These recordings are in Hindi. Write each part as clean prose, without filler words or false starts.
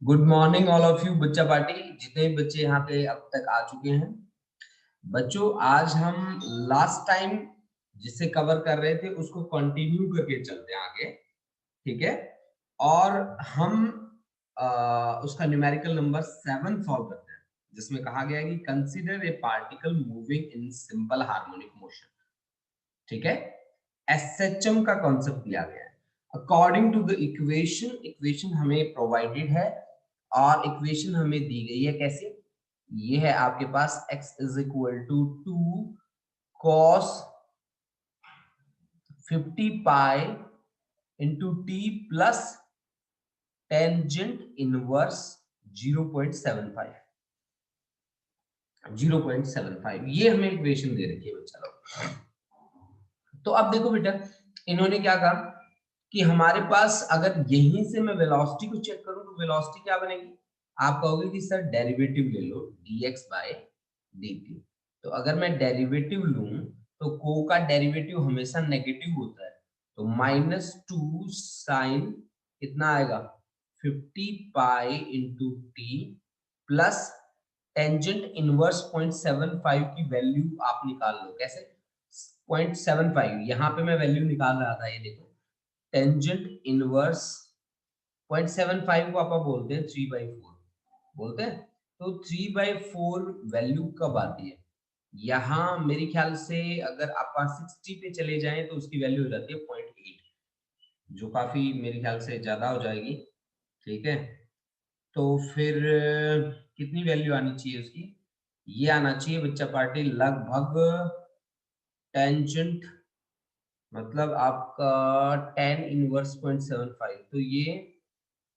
Good morning all of you बच्चा पार्टी। जितने भी बच्चे यहाँ पे अब तक आ चुके हैं बच्चों, आज हम लास्ट टाइम जिसे कवर कर रहे थे उसको कंटिन्यू करके चलते हैं आगे। ठीक है। और हम उसका न्यूमेरिकल नंबर 7 सॉल्व करते हैं, जिसमें कहा गया है कि consider A particle moving in simple harmonic motion. ठीक है। एसएचएम का कॉन्सेप्ट दिया गया है अकॉर्डिंग टू द इक्वेशन हमें प्रोवाइडेड है। और इक्वेशन हमें दी गई है कैसे? ये है आपके पास x is equal to 2 cos 50 pi into t plus tangent inverse 0.75 0.75 ये हमें इक्वेशन दे रखी है बच्चा लोग। तो अब देखो बेटा, इन्होंने क्या कहा कि हमारे पास अगर यहीं से मैं वेलोसिटी को चेक करूं तो वेलोसिटी क्या बनेगी? आप कहोगे कि सर डेरिवेटिव ले लो dx बाय dt। तो अगर मैं डेरिवेटिव लूं तो को का डेरिवेटिव हमेशा नेगेटिव होता है, तो -2 साइन कितना आएगा 50 pi into t plus tangent inverse 0.75 की वैल्यू आप निकाल लो। कैसे? 0.75 यहाँ पे मैं वैल्यू निकाल रहा था, ये देखो टेंजेंट इनवर्स 0.75 को आप बोलते हैं 3/4 बोलते हैं। तो 3/4 वैल्यू कब आती है? यहाँ मेरे ख्याल से अगर आप 60 पे चले जाएं तो उसकी वैल्यू हो जाती है 0.8, जो काफी मेरे ख्याल से ज्यादा हो जाएगी। ठीक है। तो फिर कितनी वैल्यू आनी चाहिए उसकी? ये आना चाहिए बच्चा पार्टी लगभग टेंजेंट मतलब आपका tan इनवर्स 0.75, तो ये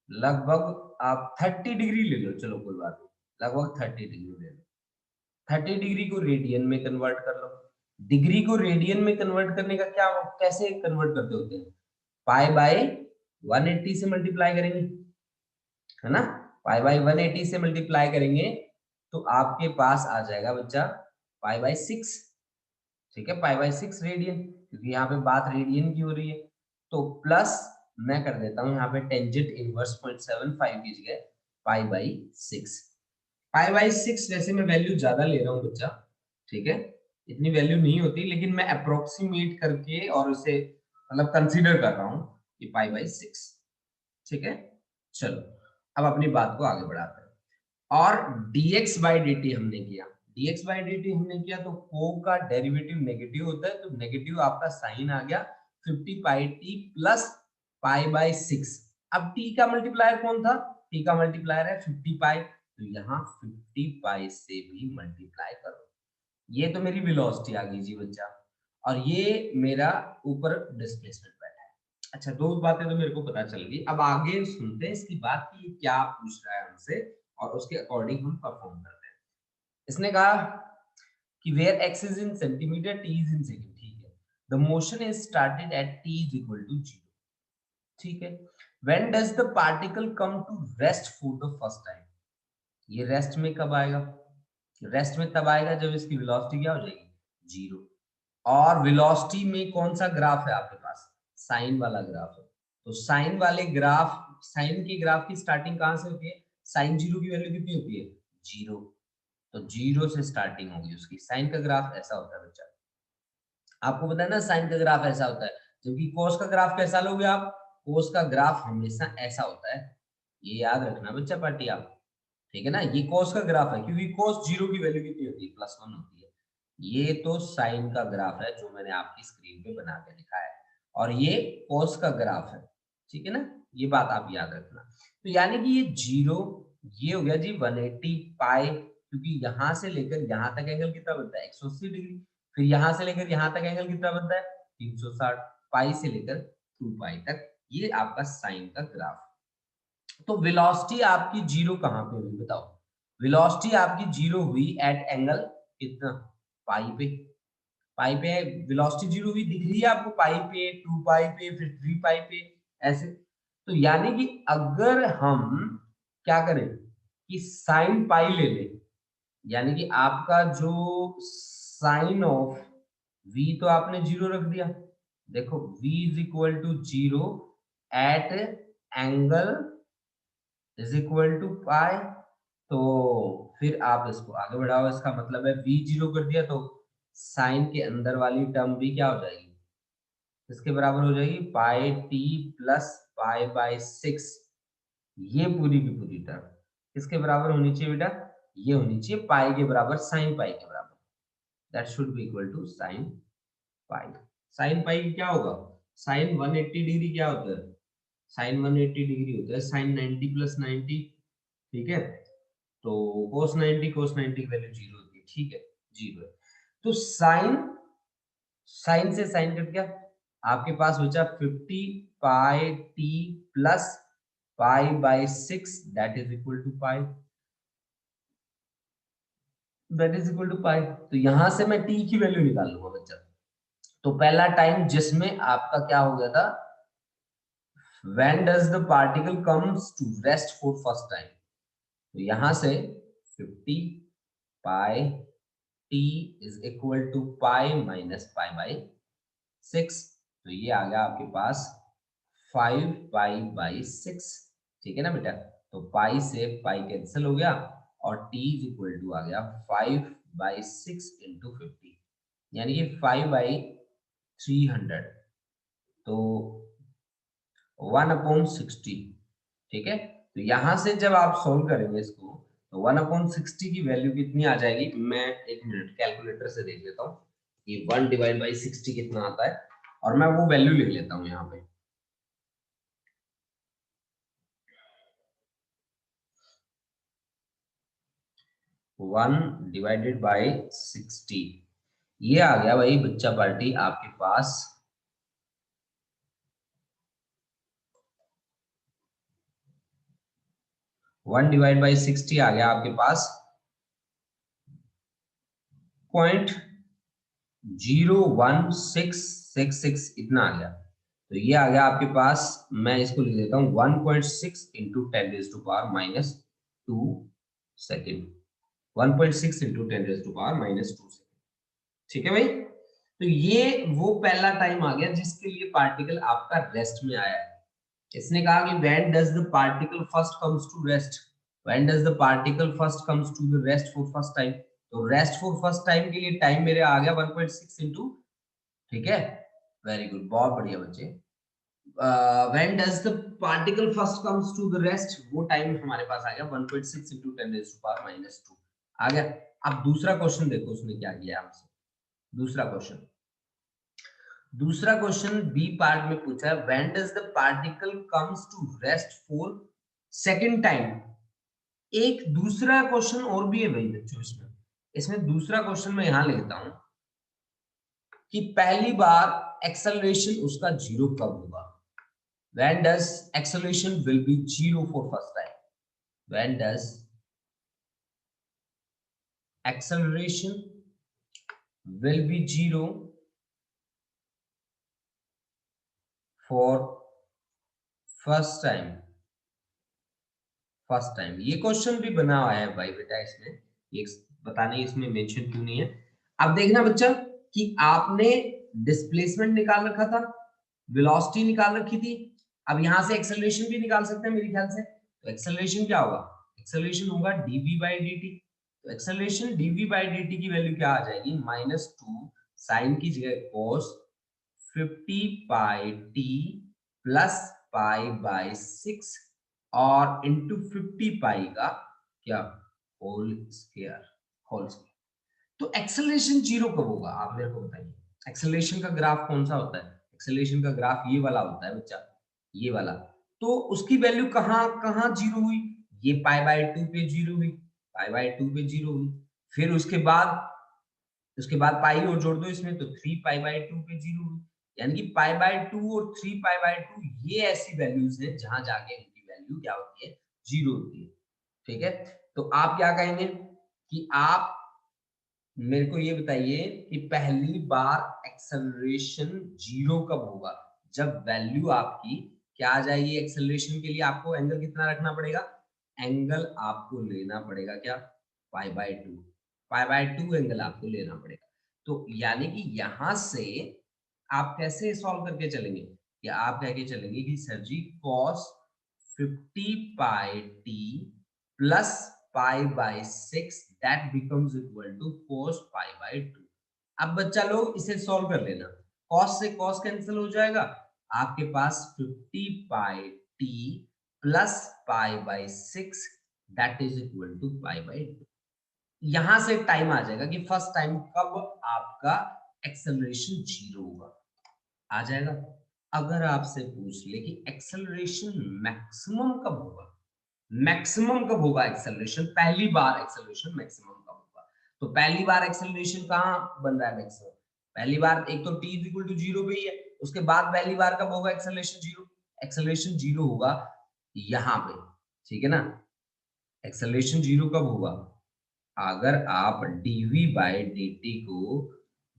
लगभग आप 30 डिग्री ले लो। चलो कोई बात नहीं, लगभग 30 डिग्री ले लो। 30 डिग्री को रेडियन में कन्वर्ट कर लो। डिग्री को रेडियन में कन्वर्ट करने का क्या, कैसे कन्वर्ट करते होते हैं? पाई बाय 180 से मल्टीप्लाई करेंगे, है ना? पाई बाय 180 से मल्टीप्लाई करेंगे तो आपके पास आ जाएगा बच्चा पाई बाय 6। ठीक है, पाई बाय 6 रेडियन, क्योंकि यहाँ पे बात रेडियन की हो रही है। तो प्लस मैं कर देता हूँ यहाँ पे टेंजेंट इनवर्स 0.75 की जगह पाई बाय 6। पाई बाय 6 वैसे मैं वैल्यू ज्यादा ले रहा हूँ बच्चा, ठीक है, इतनी वैल्यू नहीं होती, लेकिन मैं अप्रोक्सीमेट करके और उसे मतलब कंसीडर कर रहा हूँ कि पाई बाय 6। ठीक है। चलो अब अपनी बात को आगे बढ़ाते हैं। और dx बाई dt हमने किया, dx बाई dt हमने किया तो को का डेरिवेटिव नेगेटिव होता है, तो नेगेटिव आपका साइन आ गया 50 pi T plus pi by 6। अब t का मल्टीप्लायर कौन था? t का मल्टीप्लायर है 50 पाई, तो यहाँ 50 पाई से भी मल्टीप्लाई करो। ये तो मेरी वेलोसिटी आ गई जी बच्चा, और ये मेरा ऊपर डिस्प्लेसमेंट बैठा है। अच्छा, दो बातें तो मेरे को पता चल गई। अब आगे सुनते हैं इसकी बात की क्या पूछ रहा है हमसे, और उसके अकॉर्डिंग हम परफॉर्म करते हैं। इसने कहा कि where x is in centimeter, t is in second. ठीक है। The motion is started at t is equal to 0। ठीक है। When does the particle come to rest for the first time? ये रेस्ट में कब आएगा? रेस्ट में तब आएगा जब इसकी वेलोसिटी क्या हो जाएगी? 0। और वेलोसिटी में कौन सा ग्राफ है आपके पास? साइन वाला ग्राफ है। तो साइन वाले ग्राफ, साइन के ग्राफ की स्टार्टिंग कहां से होती है? साइन 0 की वैल्यू कितनी होती है? 0। तो 0 से स्टार्टिंग होगी उसकी। साइन का ग्राफ ऐसा होता है बच्चा, आपको पता है ना, साइन का ग्राफ ऐसा होता है। जबकि कोस का ग्राफ कैसा लोगे आप? कोस का ग्राफ हमेशा ऐसा होता है, ये याद रखना बच्चा पार्टी आप। ठीक है ना, ये कोस का ग्राफ है, क्योंकि कोस 0 की वैल्यू कितनी होती है? +1 होती है। ये तो साइन का ग्राफ है जो मैंने आपकी स्क्रीन पे बना के दिखाया है, और ये कोस का ग्राफ है। ठीक है ना, ये बात आप याद रखना। तो यानी कि ये 0, ये हो गया जी 180 पाई, क्योंकि यहां से लेकर यहां तक एंगल कितना बनता है? 180 डिग्री। फिर यहां से लेकर यहां तक एंगल कितना बनता है? 360। पाई से लेकर 2 पाई तक, ये आपका साइन का ग्राफ। तो वेलोसिटी आपकी 0 कहां पे हुई बताओ? वेलोसिटी आपकी 0 हुई एट एंगल कितना? पाई पे। पाई पे वेलोसिटी 0 हुई, दिख रही है आपको? पाई पे, 2 पाई पे, फिर 3 पाई पे, ऐसे। तो यानी कि अगर हम क्या करें कि साइन पाई ले लें, यानी कि आपका जो साइन ऑफ v तो आपने 0 रख दिया। देखो v is equal to 0 at angle is equal to pi. तो फिर आप इसको आगे बढ़ाओ, इसका मतलब है v जीरो कर दिया तो साइन के अंदर वाली टर्म भी क्या हो जाएगी, इसके बराबर हो जाएगी pi T plus pi by six. ये पूरी की पूरी टर्म किसके बराबर होनी चाहिए बेटा, ये होनी चाहिए पाई के बराबर, साइन पाई के बराबर। That should be equal to sine pi. Sine pi क्या होगा, साइन 180 डिग्री क्या होता है, साइन 180 डिग्री होता है साइन 90 प्लस 90। ठीक है, तो cos 90 cos 90 की वैल्यू जीरो होती है। ठीक है, जीरो है। तो साइन, साइन से साइन कट गया, आपके पास बचा 50 pi T plus pi by six, that is equal to pi, that is equal to pi. तो यहां से मैं टी की वैल्यू निकाल लूंगा बच्चा। तो पहला टाइम जिसमें आपका क्या हो गया था, when does the particle comes to rest for first time, तो यहां से 50 pi T is equal to pi minus pi by six. तो ये आ गया आपके पास 5 पाई बाई सिक्स। ठीक है ना बेटा, तो पाई से पाई कैंसिल हो गया और t इज इक्वल टू आ गया 5 बाई सिक्स इंटू 50, यानी कि 5 बाई 300, तो 1/60। ठीक है, तो यहां से जब आप सोल्व करेंगे इसको तो 1/60 की वैल्यू कितनी आ जाएगी, मैं एक मिनट कैलकुलेटर से देख लेता हूँ कि 1 डिवाइड बाई 60 कितना आता है, और मैं वो वैल्यू लिख लेता हूँ यहाँ पे। 1 डिवाइडेड बाई 60, ये आ गया भाई बच्चा पार्टी आपके पास 1 डिवाइड बाई 60 आ गया आपके पास 0.0166 इतना आ गया। तो ये आ गया आपके पास, मैं इसको लिख देता हूँ 1.6 into 10 raise to power minus 2 second, 1.6 into 10 raise to power minus 2 second. ठीक है भाई, तो ये वो पहला टाइम आ गया जिसके लिए पार्टिकल आपका रेस्ट में आया है। इसने कहा कि when does the particle first comes to rest, when does the particle first comes to the rest for first time, तो रेस्ट फॉर फर्स्ट टाइम के लिए टाइम मेरे आ गया 1.6 इंटू, ठीक है, वेरी गुड, बहुत बढ़िया बच्चे। When does the particle first comes to the rest, वो टाइम हमारे पास आ गया 1.6 into 10 raise to power minus 2 आ गया। अब दूसरा क्वेश्चन देखो उसने क्या किया हमसे, दूसरा क्वेश्चन, दूसरा क्वेश्चन बी पार्ट में पूछा है when does the particle comes to rest for second time. एक दूसरा क्वेश्चन और भी है भाई बच्चों इसमें, इसमें दूसरा क्वेश्चन मैं यहां लिखता हूं कि पहली बार एक्सेलरेशन उसका जीरो कब होगा, when does acceleration will be zero for first time, when does acceleration will be zero for first time, first time. ये क्वेश्चन भी बना हुआ है भाई बेटा इसमें, ये पता नहीं इसमें मेंशन क्यों नहीं है। अब देखना बच्चा कि आपने डिस्प्लेसमेंट निकाल रखा था, वेलोसिटी निकाल रखी थी, अब यहां से एक्सेलरेशन भी निकाल सकते हैं मेरे ख्याल से। तो एक्सेलरेशन क्या होगा, एक्सेलरेशन होगा dv बाई dt। तो एक्सेलरेशन dv बाई dt की वैल्यू क्या आ जाएगी, -2 साइन की जगह cos 50 pi t plus pi by 6 और इंटू 50 पाई का क्या, होल स्क्वायर, होल स्क्वायर। तो एक्सेलरेशन जीरो कब होगा आप मेरे को बताइए, एक्सेलरेशन का ग्राफ कौन सा होता है, एक्सेलरेशन का ग्राफ ये वाला होता है बच्चा, ये वाला। तो उसकी वैल्यू कहां कहां जीरो हुई, ये पाई बाय 2 पे जीरो हुई, पाई बाय 2 पे जीरो हुई, फिर उसके बाद पाई और जोड़ दो इसमें तो 3 पाई बाय 2 पे जीरो हुई, यानी कि पाई बाय 2 और 3 पाई बाय 2 ये ऐसी वैल्यूज है जहां जाके इनकी वैल्यू क्या होती है, जीरो होती है। ठीक है, तो आप क्या कहेंगे कि आप मेरे को ये बताइए कि पहली बार एक्सेलरेशन जीरो कब होगा, जब वैल्यू आपकी क्या आ जाएगी, एक्सेलरेशन के लिए आपको एंगल कितना रखना पड़ेगा, एंगल आपको लेना पड़ेगा क्या, pi by 2, pi by 2 angle आपको लेना पड़ेगा। तो यानी कि यहां से आप कैसे सॉल्व करके चलेंगे, कि आप कह के चलेंगे कि sir ji cos 50 pi T plus pi by 6 that becomes equal to cos pi by 2। अब बच्चा लोग इसे सॉल्व कर लेना, cos से cos कैंसिल हो जाएगा, आपके पास 50 pi T plus pi by 6 that is equal to pi by 2। यहां से टाइम आ जाएगा कि फर्स्ट टाइम कब आपका एक्सेलरेशन जीरो होगा, आ जाएगा। अगर आपसे पूछ ले कि एक्सेलरेशन मैक्सिमम कब होगा, मैक्सिमम कब होगा एक्सेलरेशन, पहली बार एक्सेलरेशन मैक्सिमम कब होगा, तो पहली बार एक्सेलरेशन कहां बन रहा है मैक्सिमम, पहली बार एक तो t इक्वल टू जीरो पे ही है, उसके बाद पहली बार कब होगा एक्सेलरेशन जीरो, एक्सेलरेशन जीरो होगा यहां पे, ठीक है ना। एक्सेलरेशन जीरो कब होगा, अगर आप dv बाई dt को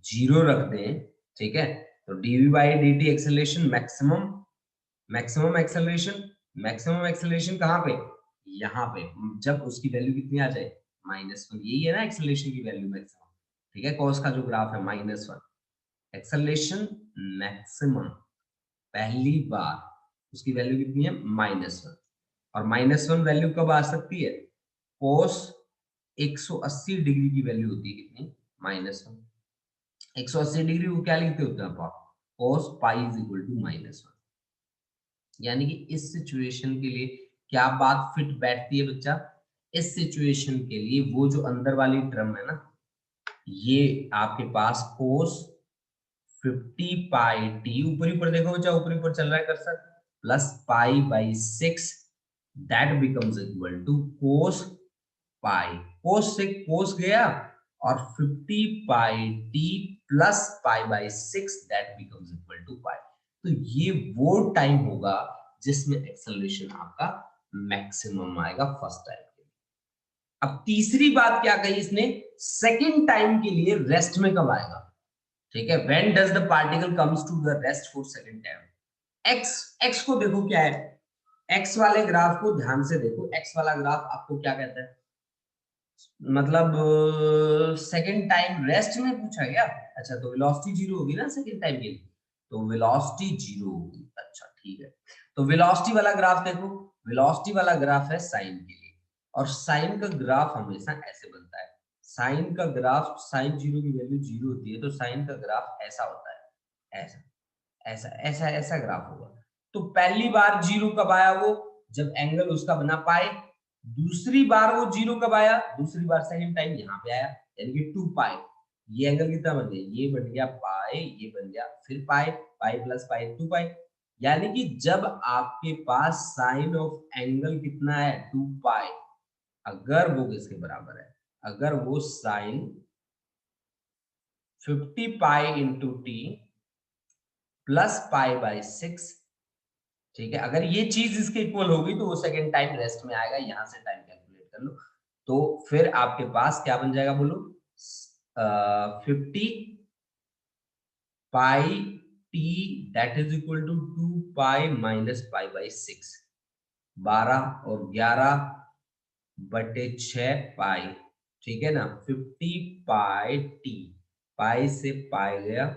जीरो रख दें, ठीक है, तो dv by dt acceleration maximum, maximum acceleration, maximum acceleration कहां पे, यहाँ पे, जब उसकी वैल्यू कितनी आ जाए -1, यही है ना एक्सेलरेशन की वैल्यू मैक्सिमम, ठीक है, कॉस का जो ग्राफ है -1, एक्सेलरेशन मैक्सिमम पहली बार उसकी वैल्यू कितनी है -1, और -1 वैल्यू कब आ सकती है, cos 180 डिग्री की वैल्यू होती है कितनी, -1, 180 डिग्री को क्या लिखते होते हैं आप, cos pi is equal to -1। यानी कि इस सिचुएशन के लिए क्या बात फिट बैठती है बच्चा, इस सिचुएशन के लिए वो जो अंदर वाली टर्म है ना, ये आपके पास cos 50 पाई टी, ऊपर ऊपर देखो बच्चा, ऊपर ऊपर चल रहा है cursor, plus pi by 6 that becomes equal to cos pi, cos से cos गया, और 50 pi T plus pi by 6 that becomes equal to pi. तो ये वो टाइम होगा जिसमें एक्सेलरेशन आपका मैक्सिमम आएगा फर्स्ट टाइम के लिए। अब तीसरी बात क्या कही इसने, सेकंड टाइम के लिए रेस्ट में कब आएगा, ठीक है, when does the particle comes to the rest for second time. X, x को देखो क्या है, एक्स वाले ग्राफ को ध्यान से देखो, एक्स वाला ग्राफ आपको क्या कहता है, मतलब सेकंड टाइम रेस्ट में पूछा गया, अच्छा तो वेलोसिटी जीरो होगी ना सेकंड टाइम के लिए, तो वेलोसिटी जीरो होगी, अच्छा ठीक है। तो वेलोसिटी वाला ग्राफ देखो, वेलोसिटी वाला ग्राफ है साइन के लिए, और साइन का ग्राफ हमेशा ऐसे बनता है, साइन का ग्राफ, साइन जीरो की वैल्यू जीरो होती है, तो साइन का ग्राफ ऐसा होता है, ऐसा ऐसा ऐसा ऐसा ग्राफ होगा। तो पहली बार जीरो कब आया वो, जब एंगल उसका बना पाए, दूसरी बार वो जीरो कब आया, दूसरी बार सेकंड टाइम यहाँ पे आया, यानी कि 2 पाई, ये एंगल कितना बन गया, ये बन गया पाई, ये बन गया फिर पाई, पाई प्लस पाई 2 पाई, यानी कि जब आपके पास साइन ऑफ एंगल कितना है 2 पाई, अगर वो किसके बराबर है, अगर वो sine 50 pi into t plus pi by 6, ठीक है, अगर ये चीज इसके इक्वल होगी तो वो सेकंड टाइम रेस्ट में आएगा, यहां से टाइम कैलकुलेट कर लो, तो फिर आपके पास क्या बन जाएगा बोलो, 50 pi T that is equal to 2 pi minus pi by 6, 12 और 11 बटे 6 पाई, ठीक है ना, 50 पाई टी, पाई से पाई गया,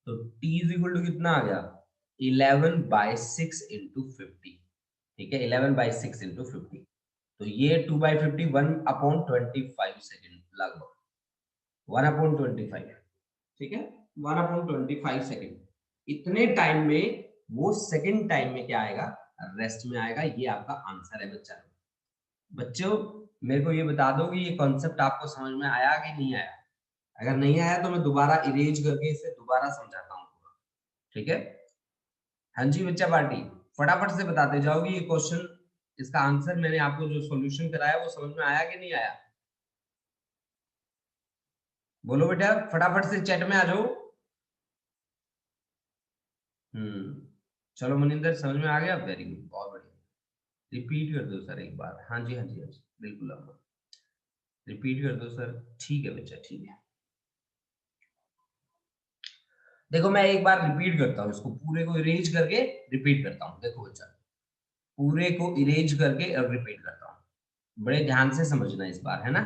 तो टी इज इक्वल टू कितना आ गया, 11 बाई 6 इंटू 50, ठीक है, 11 बाई 6 इंटू 50, तो ये 2 बाई 50 1/25 सेकेंड लगभग, 1/25, ठीक है, 1/25 सेकेंड, इतने टाइम में वो सेकेंड टाइम में क्या आएगा, रेस्ट में आएगा, ये आपका आंसर है बच्चा। बच्चों मेरे को ये बता दो कि ये कॉन्सेप्ट आपको समझ में आया कि नहीं आया, अगर नहीं आया तो मैं दोबारा इरेज करके इसे दोबारा समझाता हूँ पूरा, ठीक है। हाँ जी बच्चा पार्टी, फटाफट से बताते जाओ कि ये क्वेश्चन, इसका आंसर मैंने आपको जो सॉल्यूशन कराया वो समझ में आया कि नहीं आया, बोलो बेटा फटाफट से चैट में आ जाओ। चलो मनिंदर समझ में आ गया, वेरी गुड, बहुत बढ़िया, रिपीट कर दो सर एक बार, हाँ जी हाँ जी हाँ जी बिल्कुल, अम्मा रिपीट कर दो सर, ठीक है बच्चा ठीक है। देखो मैं एक बार रिपीट करता हूँ, इसको पूरे को इरेज करके रिपीट करता हूँ, देखो बच्चा पूरे को इरेज करके और रिपीट करता हूँ, बड़े ध्यान से समझना इस बार, है ना।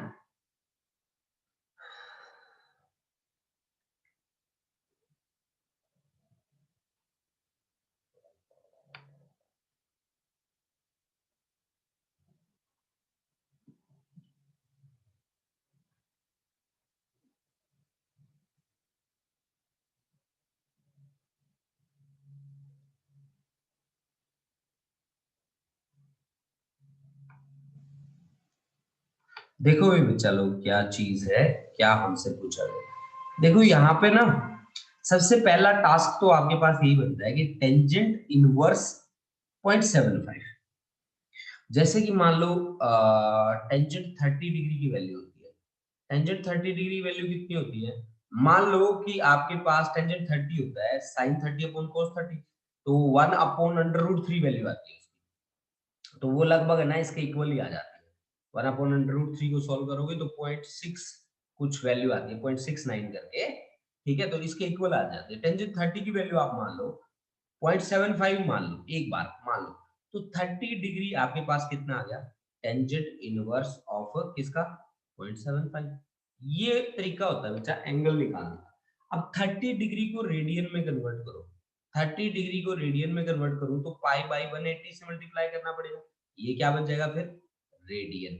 देखो ये बच्चा लोग क्या चीज है, क्या हमसे पूछा गया। देखो यहाँ पे ना सबसे पहला टास्क तो आपके पास यही बनता है कि टेंजेंट इनवर्स 0.75। जैसे कि मान लो टेंजेंट 30 डिग्री की वैल्यू होती है। टेंजेंट 30 डिग्री वैल्यू कितनी होती है? मान लो कि आपके पास टेंजेंट 30 होता है, साइन 30 अपॉन कोस 30, तो 1 अपॉन अंडर रूट 3 वैल्यू आती है उसकी। तो वो लगभग है ना इसके इक्वल ही आ जाती है। 1 अपॉन अंडर रूट 3 को सॉल्व करोगे तो 0.6 कुछ वैल्यू आती है, 0.69 करके। ठीक है, तो इसके इक्वल आ जाती है। टेंजेंट 30 की वैल्यू आप मान लो 0.75 मान लो, एक बार मान लो, तो 30 डिग्री आपके पास कितना आ गया? टेंजेंट इनवर्स ऑफ किसका? 0.75। ये तरीका होता है बच्चा एंगल निकालने का। अब 30 डिग्री को रेडियन में कन्वर्ट करो। 30 डिग्री को रेडियन में कन्वर्ट करूं तो पाई बाई 180 से मल्टीप्लाई करना पड़ेगा। ये क्या बन जाएगा फिर? रेडियन।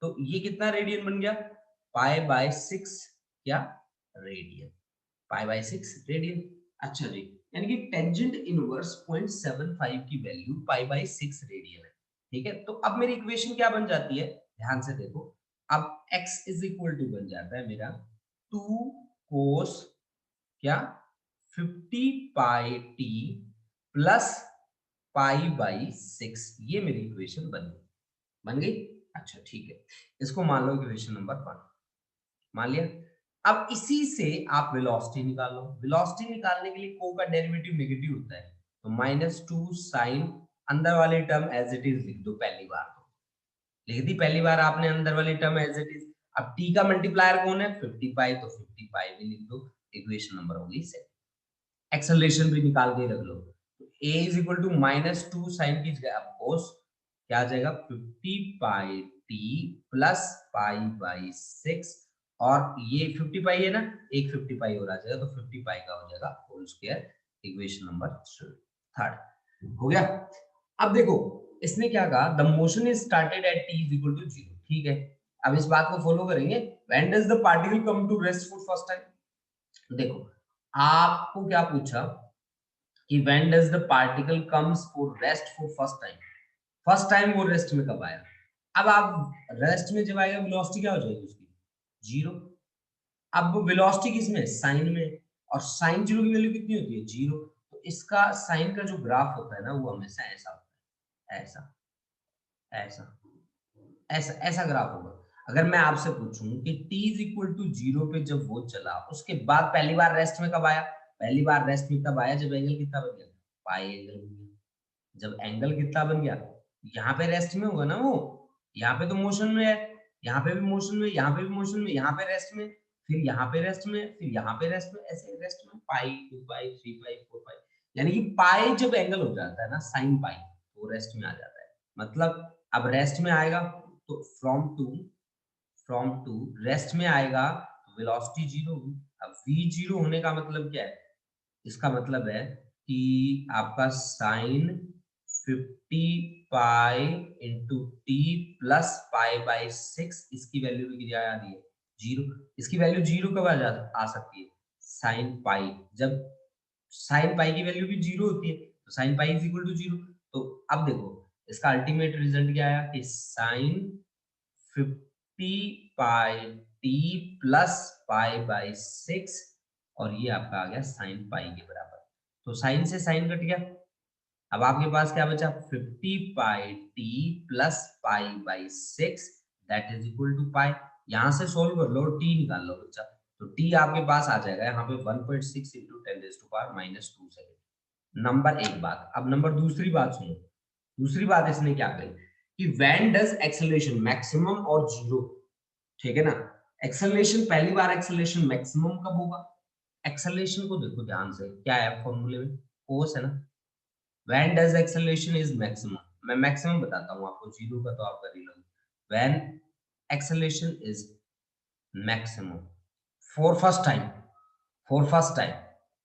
तो ये कितना रेडियन बन गया? पाई बाय 6 क्या? रेडियन। Pi by 6 radian. अच्छा जी, यानी कि टेंजेंट इनवर्स 0.75 की वैल्यू पाई बाय 6 रेडियन है। ठीक है, तो अब मेरी इक्वेशन क्या बन जाती है? ध्यान से देखो। अब x इज इक्वल टू बन जाता है मेरा 2 कोस क्या? 50 pi t plus pi by 6। ये मेरी इक्वेशन बन गई। अच्छा ठीक है, इसको मान लो इक्वेशन नंबर 1 मान लिया। अब इसी से आप वेलोसिटी निकाल लो। वेलोसिटी निकालने के लिए को का डेरिवेटिव नेगेटिव होता है, तो -2 साइन अंदर वाली टर्म एज इट इज लिख दो। पहली बार तो लिख दी, पहली बार आपने अंदर वाली टर्म एज इट इज। अब t का मल्टीप्लायर कौन है? 50 पाई, तो 50 पाई भी लिख दो। इक्वेशन नंबर होगी सेट। एक्सेलरेशन भी निकाल के रख लो। a is equal to -2 sine की जगह अब cos क्या आ जाएगा? 50 pi t plus pi by 6। और ये 50 पाई है ना, एक 50 पाई और आ जाएगा, तो 50 पाई का हो जाएगा होल स्क्वायर। इक्वेशन नंबर 3 हो गया। अब देखो इसने क्या कहा, the motion is started at t is equal to 0। ठीक है, अब इस बात को फॉलो करेंगे। When does the particle come to rest for first time? देखो आपको क्या पूछा कि when does the particle comes for rest for first time. First time वो रेस्ट में कब आया? अब आप रेस्ट में जब आएगा वेलोसिटी क्या हो जाएगी उसकी? 0। अब वेलोसिटी किसमें? साइन में। और साइन 0 की वैल्यू कितनी होती है? 0। तो इसका साइन का जो ग्राफ होता है ना वो हमेशा ऐसा होता है, ऐसा ऐसा ऐसा ऐसा ग्राफ होगा। अगर मैं आपसे पूछूं कि t इज इक्वल टू 0 पे जब वो चला, उसके बाद पहली बार रेस्ट में कब आया? पहली बार रेस्ट में तब आया जब एंगल कितना बन गया? पाई एंगल बन गया। जब एंगल कितना बन गया? यहाँ पे रेस्ट में होगा ना वो। यहाँ पे तो मोशन में है, यहाँ पे भी मोशन में, यहाँ पे भी मोशन में, यहाँ पे रेस्ट में, फिर यहाँ पे रेस्ट में, फिर यहाँ पे रेस्ट में, ऐसे रेस्ट में पाई 2 पाई 3 पाई 4 पाई। यानी कि पाई जब एंगल हो जाता है ना साइन पाई, तो रेस्ट में आ जाता है। मतलब अब रेस्ट में आएगा तो फ्रॉम टू रेस्ट में आएगा तो वेलोसिटी 0 होगी। अब v 0 होने का मतलब क्या है? इसका मतलब है कि आपका sine 50 pi into t plus pi by 6, इसकी वैल्यू भी क्या आ रही है? 0। इसकी वैल्यू 0 कब आ सकती है? Sine pi. जब साइन पाई की वैल्यू भी 0 होती है तो sine pi is equal to 0। तो अब देखो इसका अल्टीमेट रिजल्ट क्या आया कि sine 50 pi T plus pi by 6, और ये आपका आ गया साइन पाई के बराबर। तो साइन से साइन कट गया। अब आपके पास क्या बचा? 50 pi T plus pi by 6 that is equal to pi. यहां से सोल्व कर लो, टी निकाल लो बच्चा। तो टी आपके पास आ जाएगा यहाँ पे 1.6 इंटू 10⁻² सेकेंड। नंबर एक बात। अब नंबर दूसरी बात सुनो। दूसरी बात इसने क्या कही कि व्हेन डज एक्सेलरेशन मैक्सिमम और 0। ठीक है ना, एक्सेलरेशन पहली बार एक्सेलरेशन मैक्सिमम कब होगा? एक्सेलरेशन को देखो ध्यान से, क्या है फॉर्मूले में? फोर्स है ना। When does acceleration is maximum, मैं मैक्सिमम बताता हूं आपको, 0 का तो आप कर ही लो। When acceleration is maximum for first time, for first time,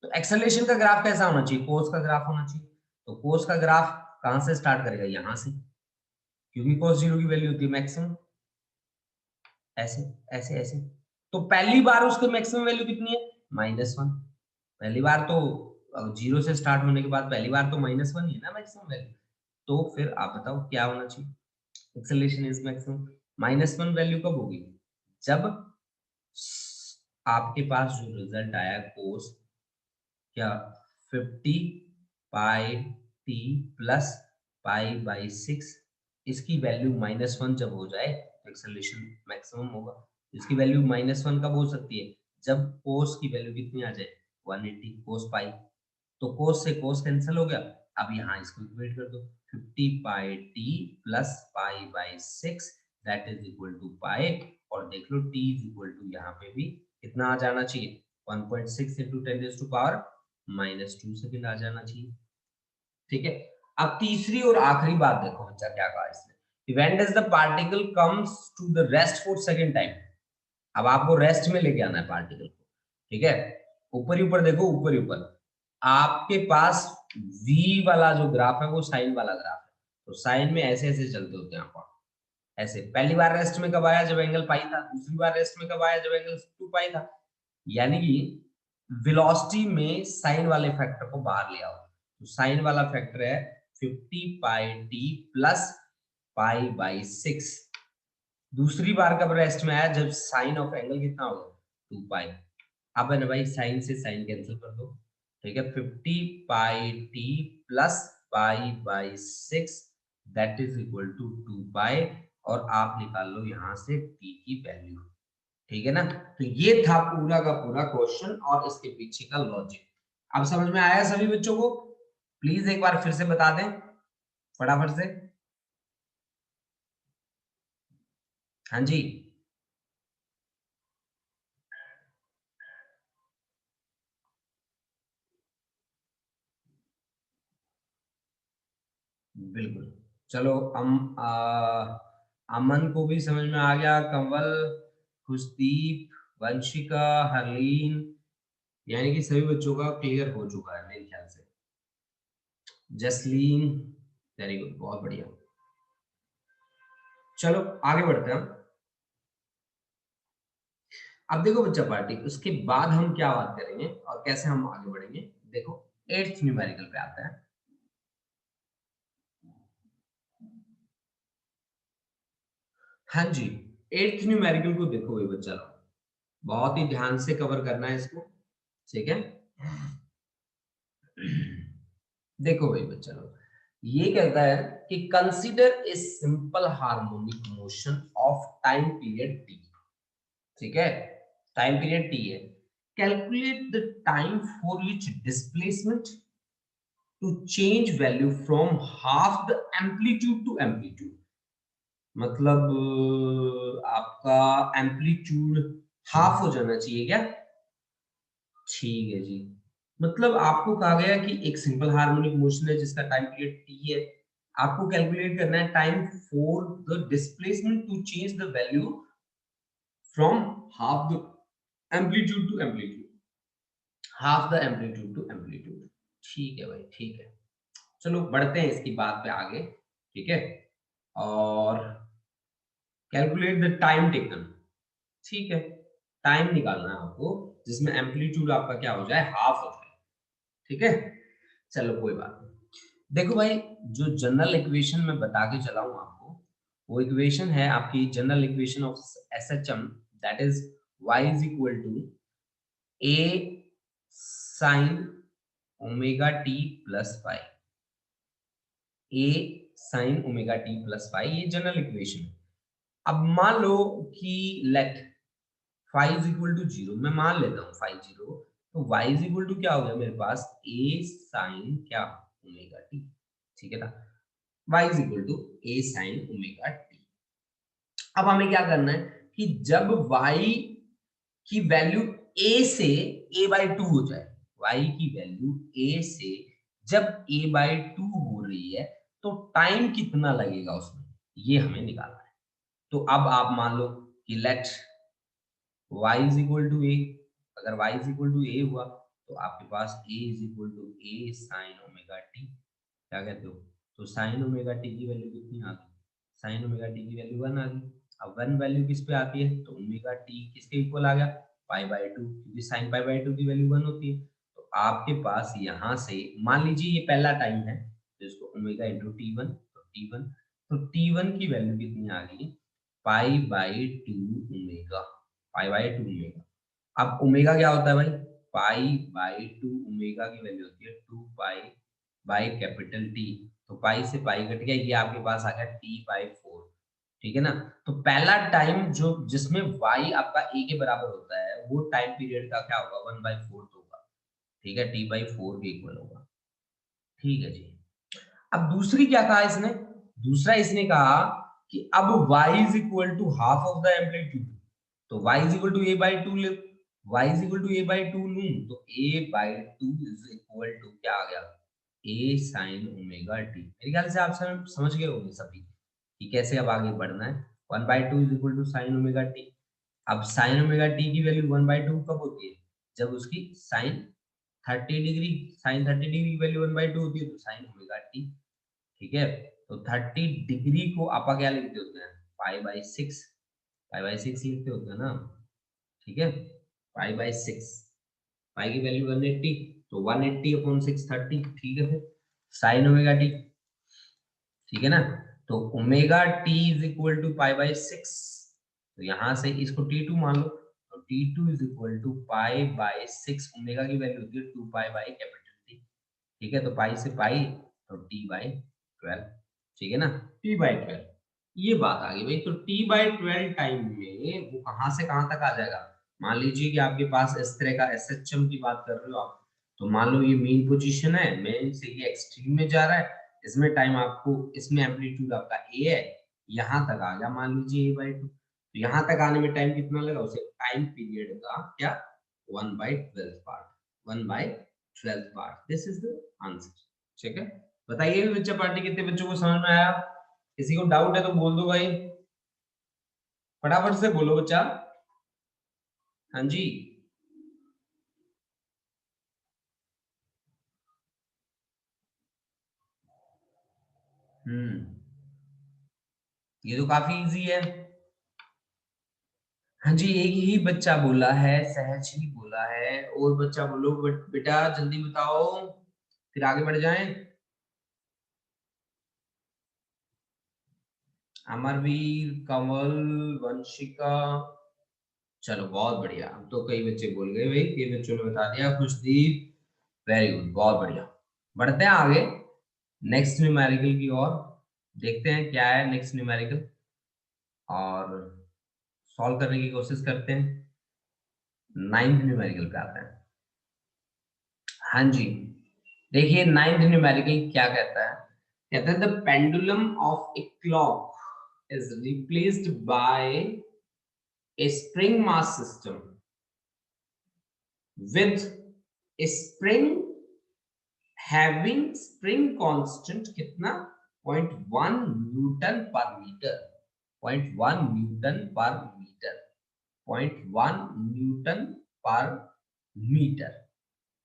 तो एक्सेलरेशन का ग्राफ कैसा होना चाहिए? कोस का ग्राफ होना चाहिए। तो कोस का ग्राफ कहां से स्टार्ट करेगा? यहां से, क्योंकि कोस 0 की वैल्यू होती है मैक्सिमम। ऐसे ऐसे ऐसे। तो पहली बार उसकी मैक्सिमम वैल्यू कितनी है? -1। पहली बार तो 0 से स्टार्ट होने के बाद पहली बार तो -1 ही है ना मैक्सिमम वैल्यू। तो फिर आप बताओ क्या होना चाहिए? Acceleration is maximum. -1 वैल्यू कब होगी? जब आपके पास जो रिजल्ट आया कोस क्या 50 pi T plus pi by 6, इसकी वैल्यू -1 जब हो जाए तो एक्सेलरेशन मैक्सिमम होगा। इसकी वैल्यू -1 कब हो सकती है? जब कोस की वैल्यू कितनी आ जाए 180 कोस पाई, तो कोस से कोस कैंसिल हो गया। अब यहाँ इसको इक्वेट कर दो 50 pi T plus pi by 6 that is equal to pi, और देख लो टी इज इक्वल टू यहाँ पे भी कितना आ जाना चाहिए 1.6 इंटू 10⁻⁻² -2 सेकंड आ जाना चाहिए। ठीक है, अब तीसरी और आखिरी बात देखो बच्चा क्या कहा इसने, when does the particle comes to the rest for second time. अब आपको रेस्ट में लेके आना है पार्टिकल को, ठीक है। ऊपर ही ऊपर देखो, ऊपर ही ऊपर आपके पास v वाला जो ग्राफ है वो साइन वाला ग्राफ है, तो साइन में ऐसे ऐसे चलते होते हैं आपको। ऐसे पहली बार रेस्ट में कब आया? जब एंगल पाई था। दूसरी बार रेस्ट में कब आया? जब एंगल 2 पाई था। यानी कि वेलोसिटी में साइन वाले फैक्टर को बाहर ले आओ, तो साइन वाला फैक्टर है 50 pi T plus pi by 6। दूसरी बार कब रेस्ट में आया? जब साइन ऑफ एंगल कितना होगा 2 पाई। अब है ना भाई, साइन से साइन कैंसिल कर दो, ठीक है। 50 pi T plus pi by 6 that is equal to 2 pi, और आप निकाल लो यहां से टी की वैल्यू, ठीक है ना। तो ये था पूरा का पूरा क्वेश्चन और इसके पीछे का लॉजिक। अब समझ में आया सभी बच्चों को? प्लीज एक बार फिर से बता दें फटाफट से। हाँ जी, बिल्कुल। चलो अमन को भी समझ में आ गया, कंवल, खुशदीप, वंशिका, हरलीन, यानी कि सभी बच्चों का क्लियर हो चुका है मेरे ख्याल से। जसलीन, वेरी गुड, बहुत बढ़िया। चलो आगे बढ़ते हैं हम। अब देखो बच्चा पार्टी, उसके बाद हम क्या बात करेंगे और कैसे हम आगे बढ़ेंगे। देखो 8th न्यूमेरिकल पे आते हैं। हाँ जी, 8th न्यूमेरिकल को देखो भाई बच्चा, बहुत ही ध्यान से कवर करना है इसको, ठीक है। देखो भाई बच्चा लोग, ये कहता है कि consider a simple harmonic motion of time period t, ठीक है। टाइम पीरियड टी है, calculate the time for which displacement to change value from half the amplitude to amplitude. मतलब आपका एम्पलीट्यूड हाफ हो जाना चाहिए क्या? ठीक है जी। मतलब आपको कहा गया कि एक सिंपल हार्मोनिक मोशन है जिसका टाइम पीरियड टी है, आपको कैलकुलेट करना है time for the displacement to change the value from half the amplitude to amplitude, half the amplitude to amplitude. ठीक है भाई, ठीक है। चलो बढ़ते हैं इसकी बात पे आगे, ठीक है। और कैलकुलेट द टाइम टेकन, ठीक है। टाइम निकालना है आपको जिसमें एम्पलीट्यूड आपका क्या हो जाए, हाफ हो जाए, ठीक है। चलो कोई बात नहीं। देखो भाई, जो जनरल इक्वेशन मैं बता के चला हूं आपको, वो इक्वेशन है आपकी general equation of SHM, that is y is equal to a sin omega t plus five, a sin omega t plus five, ये जनरल इक्वेशन है। अब मान लो कि let five is equal to zero, मैं मान लेता हूँ फाइव जीरो, तो y इज इक्वल टू क्या हो गया मेरे पास, a sin क्या ओमेगा टी, ठीक है ना। y is equal to a sin omega T. अब हमें क्या करना है कि जब y की वैल्यू a से a बाई टू हो जाए, y की वैल्यू a से जब a बाई टू हो रही है, तो टाइम कितना लगेगा उसमें, ये हमें निकालना है। तो अब आप मान लो कि let y is equal to A, अगर y is equal to A हुआ तो आपके पास a is equal to a sine omega T, क्या कहते हो। तो साइन ओमेगा टी की वैल्यू कितनी आ गई, साइन ओमेगा टी की वैल्यू 1 आ गई। अब 1 वैल्यू किस पे आती है, तो ओमेगा टी किसके इक्वल आ गया, पाई बाई टू, क्योंकि साइन पाई बाई टू की वैल्यू 1 होती है। तो आपके पास यहाँ से मान लीजिए ये पहला टाइम है, तो इसको ओमेगा इंटू टी वन, तो टी वन, तो टी वन की वैल्यू कितनी आ गई, पाई by 2 omega, pi by 2 omega. अब ओमेगा क्या होता है भाई, पाई बाई 2 ओमेगा की वैल्यू होती है 2 पाई बाई कैपिटल टी। तो पाई से पाई कट गया, ये आपके पास आ गया टी बाई 4। ठीक है ना। तो पहला टाइम जो जिसमें y आपका a के बराबर होता है वो टाइम पीरियड का क्या होगा, 1/4 होगा। ठीक है, t बाई 4 के इक्वल होगा। ठीक है जी। अब दूसरी क्या कहा इसने, दूसरा इसने कहा कि अब y is equal to half of the amplitude. तो y is equal to a by 2 ले, y is equal to a by 2 लूं तो a by 2 is equal to क्या आ गया, a साइन ओमेगा t। मेरे ख्याल से आप सब समझ गए होंगे सभी कि कैसे अब आगे बढ़ना है। 1/2 is equal to sine omega t। अब साइन ओमेगा t की वैल्यू 1/2 कब होती है, जब उसकी साइन 30 डिग्री, साइन 30 डिग्री की वैल्यू 1/2 होती है, तो साइन ओमेगा t। ठीक है। तो 30 डिग्री को आपा क्या लिखते होते हैं, पाई बाई 6, पाई बाई 6 लिखते होते हैं ना। ठीक है, पाई बाई 6, पाई की वैल्यू 180, तो 180 अपॉन 6 30। ठीक है, फिर साइन ओमेगा टी। ठीक है ना। तो omega t is equal to pi by 6। तो यहां से इसको T2 मान लो, तो T2 is equal to pi by 6, omega की वैल्यू होती है 2 पाई बाई कैपिटल टी। ठीक है, तो पाई से पाई, तो T बाई 12। ठीक है ना, T बाई 12। ये बात आ गई भाई। तो T बाई 12 टाइम में वो कहां से कहां तक आ जाएगा। मान लीजिए कि आपके पास इस तरह का SHM की बात कर रहे हो आप, तो मान लो ये मेन पोजीशन है, मेन से ये एक्सट्रीम में जा रहा है, इसमें टाइम आपको, इसमें एम्पलीट्यूड आपका ए है, यहां तक आ गया मान लीजिए a बाई 2। तो यहां तक आने में टाइम कितना लगा, उसे टाइम पीरियड का क्या, 1/12 part, 1/12 part. This is the answer. ठीक है, बताइए बच्चा पार्टी कितने बच्चों को समझ में आया, किसी को डाउट है तो बोल दो भाई, फटाफट से बोलो बच्चा। हाँ जी। ये तो काफी इजी है। हाँ जी, एक ही बच्चा बोला है, सहज ही बोला है। और बच्चा बोलो बेटा जल्दी बताओ, फिर आगे बढ़ जाएं। अमरवीर, कंवल, वंशिका, चलो बहुत बढ़िया। अब तो कई बच्चे बोल गए भाई, कई बच्चों ने बता दिया। खुशदीप, वेरी गुड, बहुत बढ़िया। बढ़ते हैं आगे नेक्स्ट न्यूमेरिकल की ओर, देखते हैं क्या है नेक्स्ट न्यूमेरिकल, और सॉल्व करने की कोशिश करते हैं। 9th न्यूमेरिकल पे आते हैं। हाँ जी, देखिए 9th न्यूमेरिकल क्या कहता है, कहता है the pendulum of a clock is replaced by a spring mass system with a spring having spring constant कितना, 0.1 न्यूटन पर मीटर, 0.1 न्यूटन पर मीटर, 0.1 न्यूटन पर मीटर।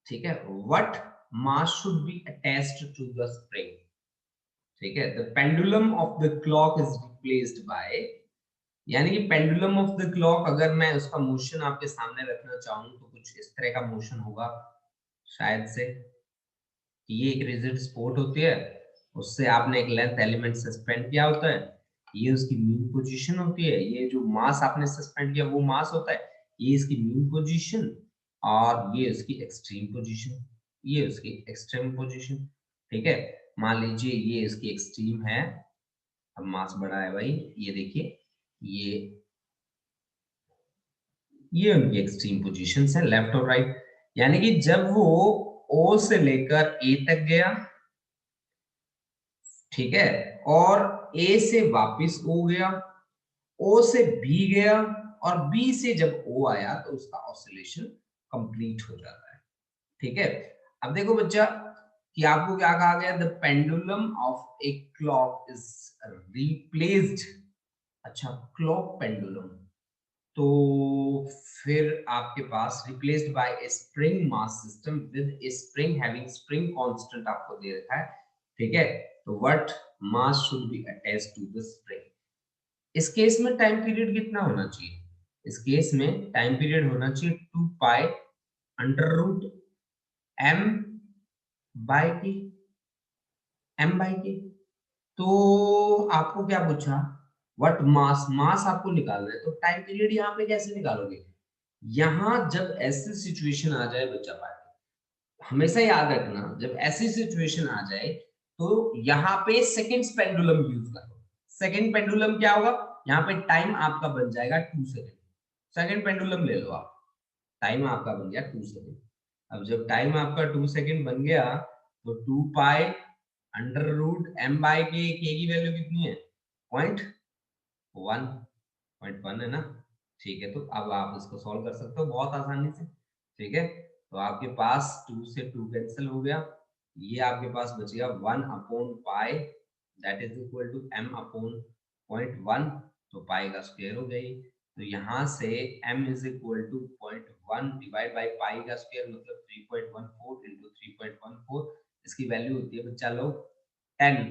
ठीक है, what mass should be attached to the spring। ठीक है, the pendulum of the clock is replaced by, यानी कि पेंडुलम ऑफ द क्लॉक, अगर मैं उसका मोशन आपके सामने रखना चाहूं तो कुछ इस तरह का मोशन होगा शायद से। ये एक रिजिड स्पोर्ट होती है, उससे आपने एक लेंथ एलिमेंट सस्पेंड किया होता है, ये उसकी मीन पोजीशन होती है, ये जो मास आपने सस्पेंड किया वो मास होता है, ये इसकी मीन पोजीशन, और ये उसकी एक्सट्रीम पोजीशन, ये उसकी एक्सट्रीम पोजीशन। ठीक है, मान लीजिए ये इसकी एक्सट्रीम है, अब मास बढ़ा है भाई, ये देखिए, ये ये उनकी एक्सट्रीम पोजीशंस है, लेफ्ट और राइट। यानी कि जब वो ओ से लेकर ए तक गया, ठीक है, और ए से वापस ओ गया, ओ से बी गया, और बी से जब ओ आया तो उसका ऑसिलेशन कंप्लीट हो जाता है। ठीक है, अब देखो बच्चा कि आपको क्या कहा गया, the pendulum of a clock is replaced. अच्छा, क्लॉक पेंडुलम, तो फिर आपके पास replaced by a spring mass system with a spring having spring constant आपको दे रखा है। ठीक है, तो what mass should be attached to the spring. इस केस में टाइम पीरियड कितना होना चाहिए, इस केस में टाइम पीरियड होना चाहिए 2 pi under root m by k, m by k. तो आपको क्या पूछा व्हाट मास, मास आपको निकालना है, तो टाइम पीरियड यहाँ पे कैसे निकालोगे? यहाँ जब ऐसी सिचुएशन आ जाए बच्चा पार्टी, हमेशा याद रखना जब ऐसी सिचुएशन आ जाए तो यहाँ पे सेकंड पेंडुलम यूज करो। सेकंड पेंडुलम क्या होगा? यहाँ पे टाइम आपका बन जाएगा 2 सेकंड। सेकंड पेंडुलम ले लो आप, टाइम आपका बन गया 2 सेकंड। अब जब टाइम आपका 2 सेकंड बन गया तो 2 pi under root m by k की वैल्यू कितनी है? 0.1, 0.1 है ना? ठीक है, तो अब आप इसको सॉल्व कर सकते हो बहुत आसानी से। ठीक है, तो आपके पास 2 से 2 कैंसिल हो गया, ये आपके पास बच गया 1 upon pi that is equal to m upon 0.1, तो पाई का स्क्वायर हो गई। तो यहाँ से m is equal to 0.1 divide by pi का स्क्वायर मतलब 3.14 इंटू 3.14, इसकी वैल्यू होती है बच्चा लोग 10,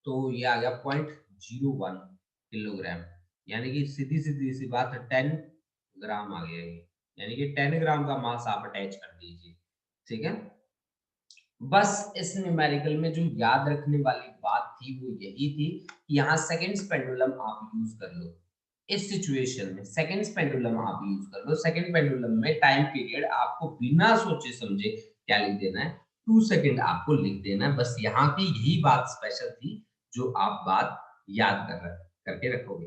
तो ये आ गया 0.01 किलोग्राम, यानी कि सीधी सीधी सी बात है 10 ग्राम आ गया ये, यानी कि 10 ग्राम का मास आप अटैच कर दीजिए। ठीक है, बस इस न्यूमेरिकल में जो याद रखने वाली बात थी वो यही थी कि यहाँ सेकंड्स पेंडुलम आप यूज कर लो। इस सिचुएशन में सेकंड्स पेंडुलम आप यूज कर लो। सेकंड पेंडुलम में टाइम पीरियड आपको बिना सोचे समझे क्या लिख देना है? 2 सेकंड आपको लिख देना है। बस यहाँ की यही बात स्पेशल थी जो आप बात याद करके रखोगे।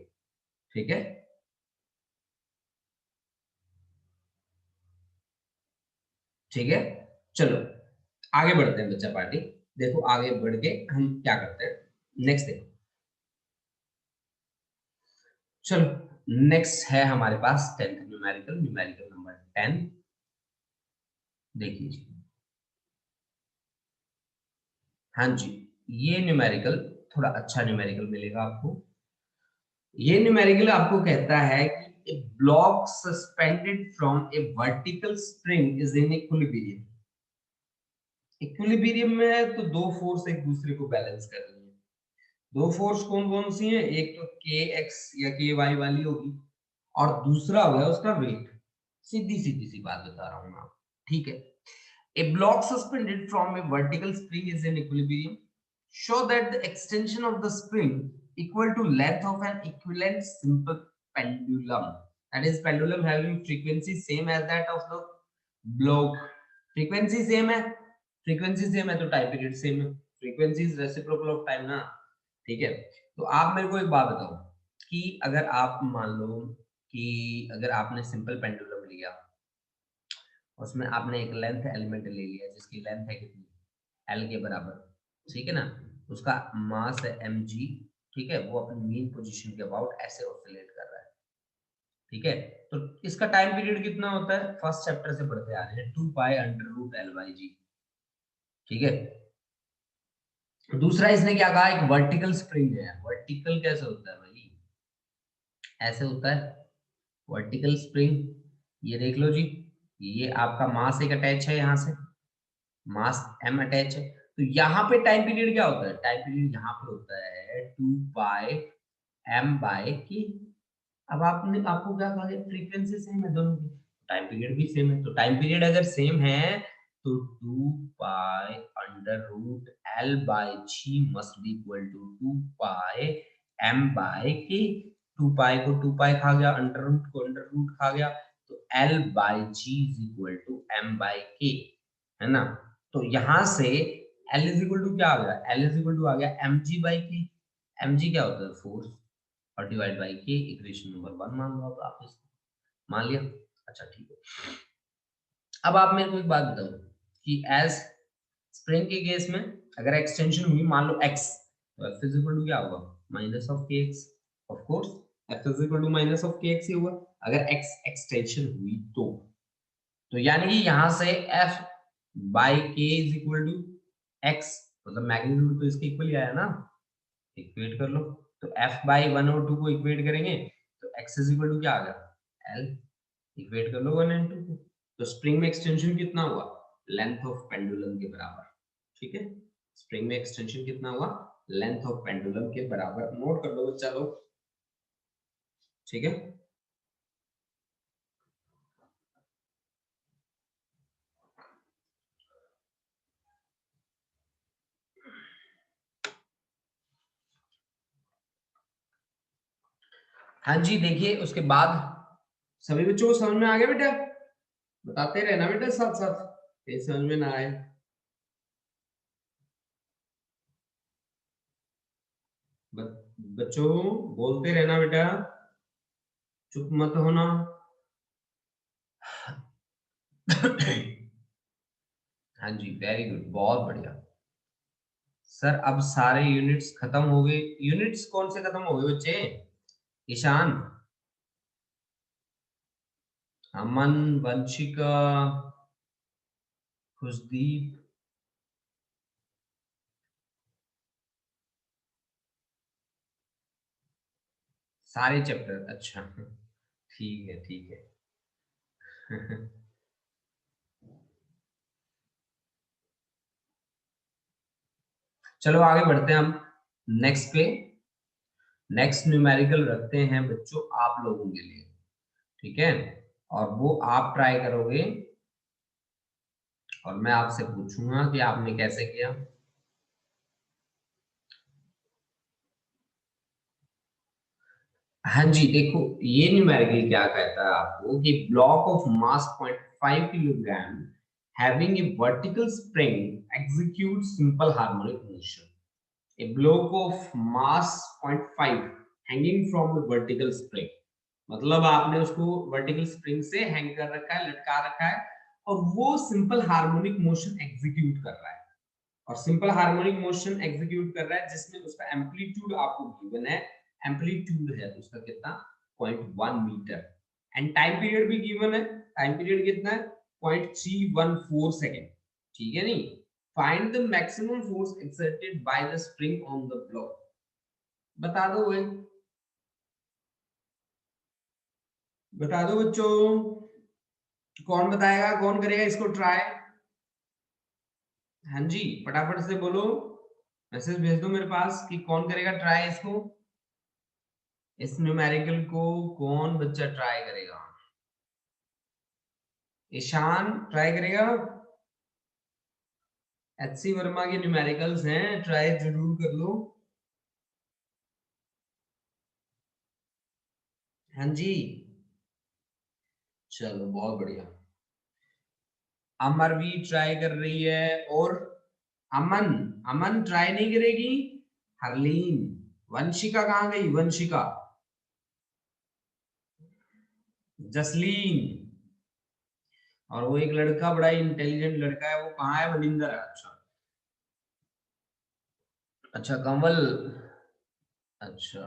ठीक है, ठीक है, चलो आगे बढ़ते हैं बच्चा पार्टी। देखो आगे बढ़ के हम क्या करते हैं, नेक्स्ट देखो। चलो नेक्स्ट है हमारे पास 10th न्यूमेरिकल, न्यूमेरिकल नंबर 10। देखिए जी, हाँ जी, ये न्यूमेरिकल थोड़ा अच्छा न्यूमेरिकल मिलेगा आपको। ये न्यूमेरिकल आपको कहता है कि a block suspended from a vertical spring is in equilibrium. Equilibrium में है तो दो फोर्स एक दूसरे को बैलेंस कर रही है। दो फोर्स कौन कौन सी हैं? एक तो के एक्स या के वाई वाली होगी, और दूसरा हो गया उसका वेट। सीधी सीधी सी बात बता रहा हूं मैं आपको। ठीक है, a block suspended from a vertical spring is in equilibrium. Show that the extension of the spring equal to length of an equivalent simple pendulum. That is pendulum having frequency same as that of the block. Frequency same है, frequency same है तो time period same है। Frequency is reciprocal of time ना। ठीक है, तो आप मेरे को एक बात बताओ कि अगर आप मान लो कि अगर आपने सिंपल पेंडुलम लिया, उसमें आपने एक लेंथ एलिमेंट ले लिया जिसकी लेंथ है कितनी? एल के बराबर। ठीक है ना, उसका मास है mg। ठीक है, वो अपनी मीन पोजीशन के अबाउट ऐसे ऑसिलेट कर रहा है। ठीक है, तो इसका टाइम पीरियड कितना होता है? फर्स्ट चैप्टर से पढ़ते आ रहे हैं, 2 pi under root L by G. ठीक है, दूसरा इसने क्या कहा? एक वर्टिकल स्प्रिंग है। वर्टिकल कैसे होता है भाई? ऐसे होता है वर्टिकल स्प्रिंग। ये देख लो जी, ये आपका मास एक अटैच है, यहाँ से मास m अटैच है, तो यहाँ पे टाइम पीरियड क्या होता है? टाइम पीरियड यहाँ पे होता है 2 पाई m बाय की। अब आपने आपको क्या कहा? फ्रीक्वेंसी सेम है दोनों की, टाइम पीरियड भी सेम है, तो टाइम पीरियड अगर सेम है तो 2 pi under root l by g must be equal to 2 pi m by k. 2 pi को 2 पाई खा गया, अंडर रूट को अंडर रूट खा गया, तो l by g is equal to m by k, है ना? तो यहां से L इज इक्वल टू क्या आ गया? L इज इक्वल टू आ गया mg बाई के। mg क्या होता है? फोर्स, और डिवाइड बाई के, इक्वेशन नंबर 1 मान लो आप इसको। मान लिया? अच्छा ठीक है, अब आप मेरे को एक बात बताओ कि एज स्प्रिंग के केस में अगर एक्सटेंशन हुई मान लो x, तो f इज इक्वल टू क्या होगा? Minus of kx। Of course f is equal to minus of kx ही होगा अगर x एक्सटेंशन हुई तो यानी कि यहां से f बाई के इज इक्वल टू x, मतलब मैग्नीट्यूड तो इसके इक्वल ही आया ना, इक्वेट कर लो। तो f बाई 1 और 2 को इक्वेट करेंगे तो x इज इक्वल टू क्या आ गया? l। इक्वेट कर लो 1 एंड 2 को, तो स्प्रिंग में एक्सटेंशन कितना हुआ? लेंथ ऑफ पेंडुलम के बराबर। ठीक है, स्प्रिंग में एक्सटेंशन कितना हुआ? लेंथ ऑफ पेंडुलम के बराबर। नोट कर लो बच्चा लोग। ठीक है, हाँ जी, देखिए उसके बाद सभी बच्चों को समझ में आ गया बेटा? बताते रहना बेटा साथ साथ, कहीं समझ में ना आए। बच्चों बोलते रहना बेटा, चुप मत होना। हाँ जी, वेरी गुड, बहुत बढ़िया। सर अब सारे यूनिट्स खत्म हो गए। यूनिट्स कौन से खत्म हो गए बच्चे? ईशान, अमन, वंशिका, खुशदीप, सारे चैप्टर? अच्छा, ठीक है ठीक है। चलो आगे बढ़ते हैं हम नेक्स्ट पे। नेक्स्ट न्यूमेरिकल रखते हैं बच्चों आप लोगों के लिए, ठीक है? और वो आप ट्राई करोगे और मैं आपसे पूछूंगा कि आपने कैसे किया। हाँ जी, देखो ये न्यूमेरिकल क्या कहता है आपको कि block of mass 0.5 kilogram having a vertical spring execute simple harmonic motion. A block of mass 0.5 hanging from a vertical spring. मतलब आपने उसको वर्टिकल स्प्रिंग से हैंग कर रखा है, लटका रखा है, और वो सिंपल हार्मोनिक मोशन एग्जीक्यूट कर रहा है। और सिंपल हार्मोनिक मोशन एग्जीक्यूट कर रहा है जिसमें उसका एम्पलीट्यूड आपको गिवन है। एम्पलीट्यूड है उसका कितना? 0.1 मीटर। एंड टाइम पीरियड भी गिवन है। टाइम पीरियड कितना है? 0.314 सेकेंड। ठीक है नहीं? Find the maximum force exerted by the spring on the block. बता दो भाई, बता दो बच्चों। कौन बताएगा, कौन करेगा इसको ट्राई? हाँ जी, फटाफट से बोलो, मैसेज भेज दो मेरे पास कि कौन करेगा ट्राई इसको। इस न्यूमेरिकल को कौन बच्चा ट्राई करेगा? ईशान ट्राई करेगा? एचसी वर्मा के न्यूमेरिकल्स हैं, ट्राई जरूर कर लो। हाँ जी, चलो बहुत बढ़िया। अमर भी ट्राई कर रही है, और अमन, अमन ट्राई नहीं करेगी? हरलीन, वंशिका कहाँ गई? वंशिका, जसलीन, और वो एक लड़का बड़ा इंटेलिजेंट लड़का है, वो कहाँ है? वनिंदर है। अच्छा अच्छा, कमल, अच्छा।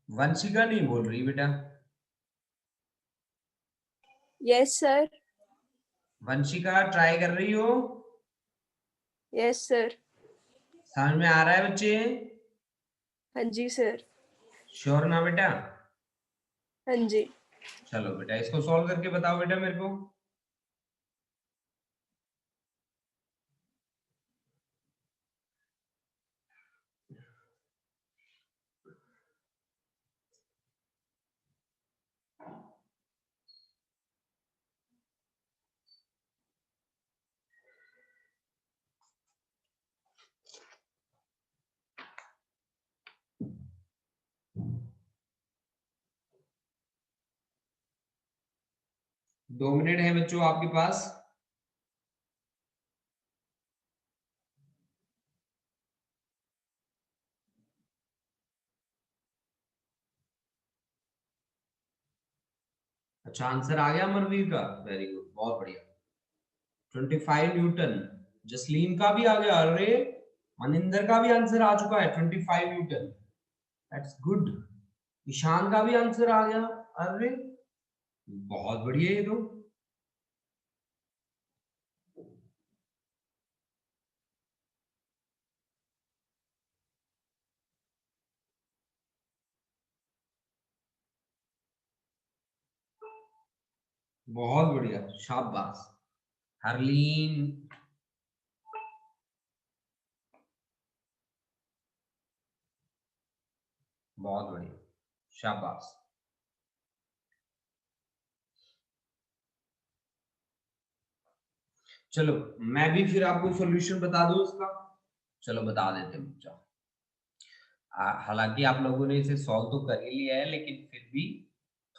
वंशिका नहीं बोल रही बेटा? Yes sir. वंशिका ट्राई कर रही हो? Yes sir. समझ में आ रहा है बच्चे? हाँ जी सर। श्योर ना बेटा? हाँ जी। चलो बेटा इसको सॉल्व करके बताओ बेटा मेरे को। 2 मिनट है बच्चों आपके पास। अच्छा, आंसर आ गया अमरवीर का, वेरी गुड, बहुत बढ़िया। 25 न्यूटन। जसलीन का भी आ गया, अरे मनिंदर का भी आंसर आ चुका है 25 न्यूटन। That's good. ईशान का भी आंसर आ गया, अरे बहुत बढ़िया ये तो। बहुत बढ़िया, शाबाश हरलीन। बहुत बढ़िया, शाबाश। चलो मैं भी फिर आपको सॉल्यूशन बता दूं इसका। चलो बता देते हैं बच्चा। हालांकि आप लोगों ने इसे सॉल्व तो कर ही लिया है, लेकिन फिर भी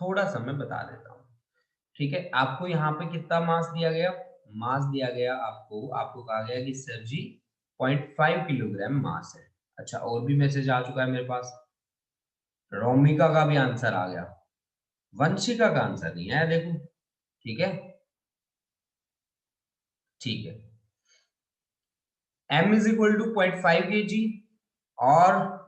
थोड़ा सा मैं बता देता हूँ। ठीक है, आपको यहाँ पे कितना मास दिया गया? मास दिया गया आपको कहा गया कि सर जी 0.5 किलोग्राम मास है। अच्छा, और भी मैसेज आ चुका है मेरे पास, रोमिका का भी आंसर आ गया, वंशिका का आंसर नहीं आया, देखो। ठीक है, ठीक है। m is equal to 0.5 kg और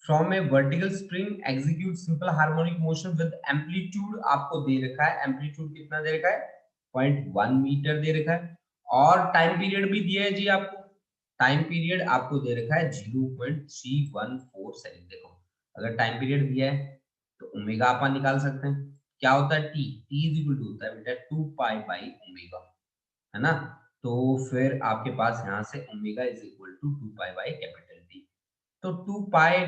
from a vertical spring execute simple harmonic motion with amplitude आपको दे रखा है। एम्पलीट्यूड कितना दे रखा है? 0.1 मीटर दे रखा है। और टाइम पीरियड भी दिया है जी आपको। टाइम पीरियड आपको दे रखा है 0.314 सेकंड। देखो, अगर टाइम पीरियड दिया है तो ओमेगा अपन निकाल सकते हैं। क्या होता है? टी इज इक्वल टू होता है बेटा 2 पाई बाई ओमेगा, है ना। तो फिर आपके पास यहाँ से omega is equal to 2 pi by capital t. तो 2 पाई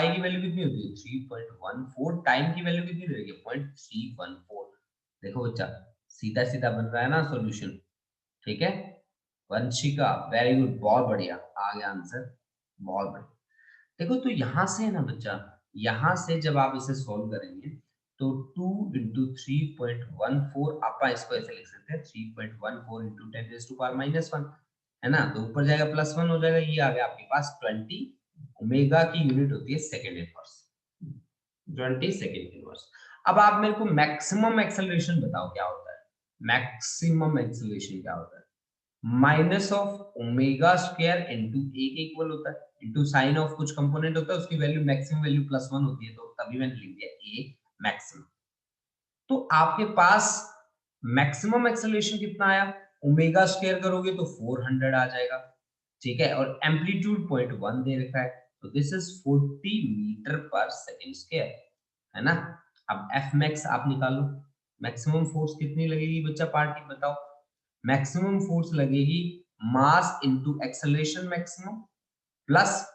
की वैल्यू कितनी होती है? 3.14। टाइम की वैल्यू कितनी रहेगी? 0.314। देखो बच्चा, सीधा सीधा बन रहा है ना सॉल्यूशन। ठीक है, वंशिका वेरी गुड, बहुत बढ़िया, आ गया आंसर, बहुत बढ़िया। देखो, तो यहाँ से है ना बच्चा, यहाँ से जब आप इसे सॉल्व करेंगे तो 2 इंटू 3.14, आप इसको ऐसे लिख सकते हैं 3.14 इंटू 10⁻⁻1, है ना। तो ऊपर जाएगा +1 हो जाएगा, ये आ गया आपके पास 20। ओमेगा की यूनिट होती है सेकेंड इनवर्स, 20 सेकेंड इनवर्स। अब आप मेरे को मैक्सिमम एक्सेलरेशन बताओ क्या होता है? मैक्सिमम एक्सेलरेशन क्या होता है? Minus of omega square into A के इक्वल होता है, इंटू साइन ऑफ कुछ कंपोनेंट होता है, उसकी वैल्यू मैक्सिमम वैल्यू +1 होती है, तो तभी मैंने लिख दिया ए मैक्सिमम। तो आपके पास मैक्सिमम एक्सेलरेशन कितना आया? ओमेगा स्क्वायर करोगे तो 400 आ जाएगा। ठीक है, और एम्पलीट्यूड 0.1 दे रखा है, तो दिस इज 40 मीटर पर सेकंड स्क्वायर, है ना। अब एफ मैक्स आप निकालो, मैक्सिमम फोर्स कितनी लगेगी बच्चा? पार्टी बताओ। मैक्सिमम फोर्स लगेगी mass into acceleration maximum plus